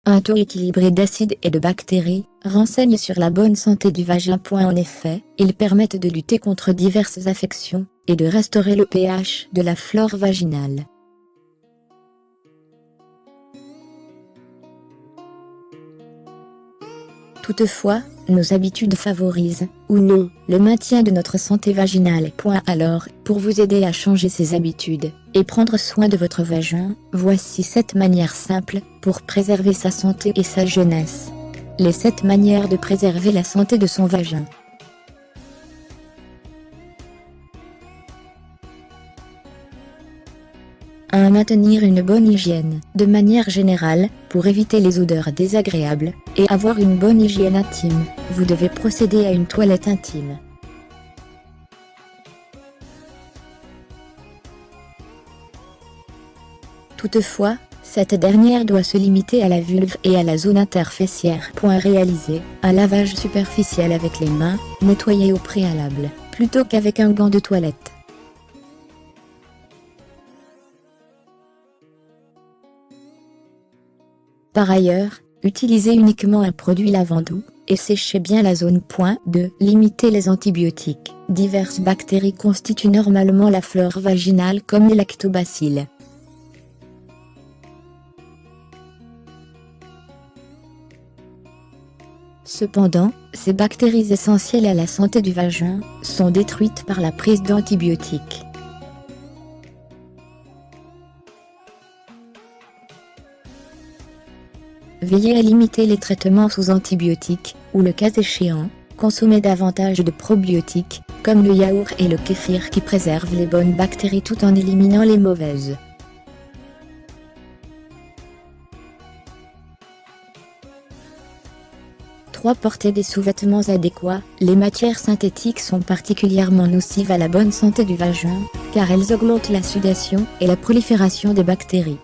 Un taux équilibré d'acides et de bactéries renseigne sur la bonne santé du vagin. En effet, ils permettent de lutter contre diverses affections et de restaurer le pH de la flore vaginale. Toutefois, nos habitudes favorisent, ou non, le maintien de notre santé vaginale. Alors, pour vous aider à changer ces habitudes et prendre soin de votre vagin, voici 7 manières simples pour préserver sa santé et sa jeunesse. Les 7 manières de préserver la santé de son vagin. À maintenir une bonne hygiène, de manière générale, pour éviter les odeurs désagréables, et avoir une bonne hygiène intime, vous devez procéder à une toilette intime. Toutefois, cette dernière doit se limiter à la vulve et à la zone interfessière. Réaliser un lavage superficiel avec les mains, nettoyées au préalable, plutôt qu'avec un gant de toilette. Par ailleurs, utilisez uniquement un produit lavant doux, et séchez bien la zone. 2. Limitez les antibiotiques. Diverses bactéries constituent normalement la flore vaginale comme les lactobacilles. Cependant, ces bactéries essentielles à la santé du vagin sont détruites par la prise d'antibiotiques. Veillez à limiter les traitements sous antibiotiques, ou le cas échéant, consommez davantage de probiotiques, comme le yaourt et le kéfir qui préservent les bonnes bactéries tout en éliminant les mauvaises. Portez des sous-vêtements adéquats. Les matières synthétiques sont particulièrement nocives à la bonne santé du vagin, car elles augmentent la sudation et la prolifération des bactéries.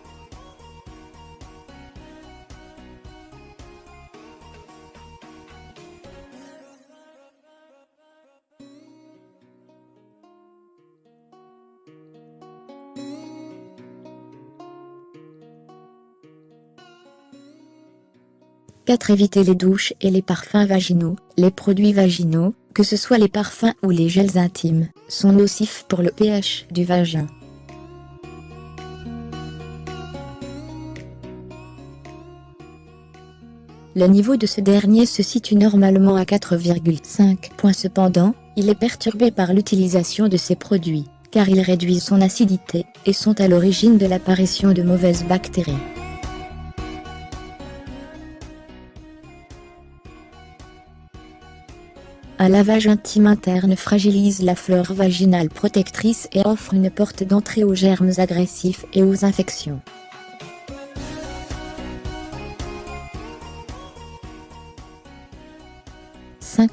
Évitez les douches et les parfums vaginaux. Les produits vaginaux, que ce soit les parfums ou les gels intimes, sont nocifs pour le pH du vagin. Le niveau de ce dernier se situe normalement à 4,5 points. Cependant, il est perturbé par l'utilisation de ces produits, car ils réduisent son acidité et sont à l'origine de l'apparition de mauvaises bactéries. Un lavage intime interne fragilise la flore vaginale protectrice et offre une porte d'entrée aux germes agressifs et aux infections.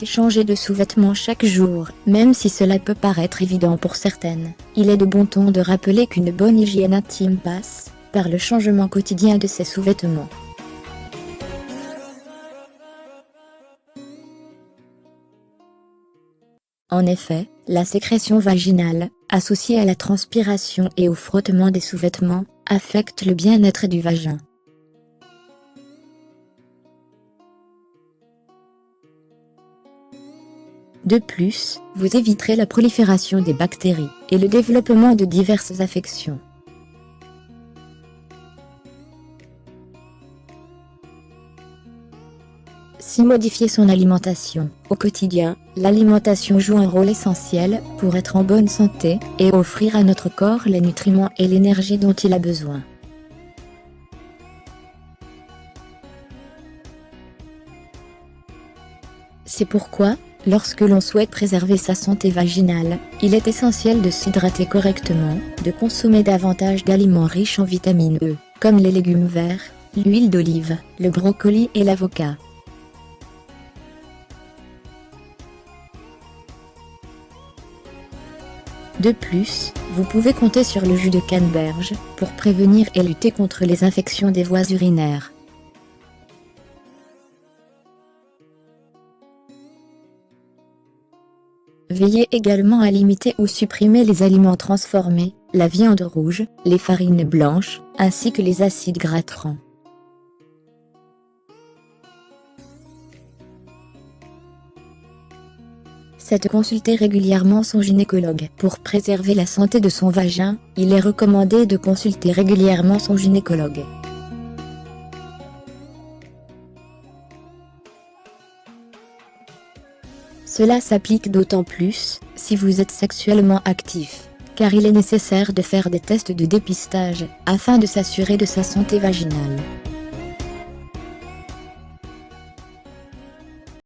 Changer de sous-vêtements chaque jour. Même si cela peut paraître évident pour certaines, il est de bon ton de rappeler qu'une bonne hygiène intime passe par le changement quotidien de ses sous-vêtements. En effet, la sécrétion vaginale, associée à la transpiration et au frottement des sous-vêtements, affecte le bien-être du vagin. De plus, vous éviterez la prolifération des bactéries et le développement de diverses affections. Si modifier son alimentation. Au quotidien, l'alimentation joue un rôle essentiel pour être en bonne santé et offrir à notre corps les nutriments et l'énergie dont il a besoin. C'est pourquoi, lorsque l'on souhaite préserver sa santé vaginale, il est essentiel de s'hydrater correctement, de consommer davantage d'aliments riches en vitamine E, comme les légumes verts, l'huile d'olive, le brocoli et l'avocat. De plus, vous pouvez compter sur le jus de canneberge pour prévenir et lutter contre les infections des voies urinaires. Veillez également à limiter ou supprimer les aliments transformés, la viande rouge, les farines blanches, ainsi que les acides gras trans. 7. Consulter régulièrement son gynécologue. Pour préserver la santé de son vagin, il est recommandé de consulter régulièrement son gynécologue. Cela s'applique d'autant plus si vous êtes sexuellement actif, car il est nécessaire de faire des tests de dépistage afin de s'assurer de sa santé vaginale.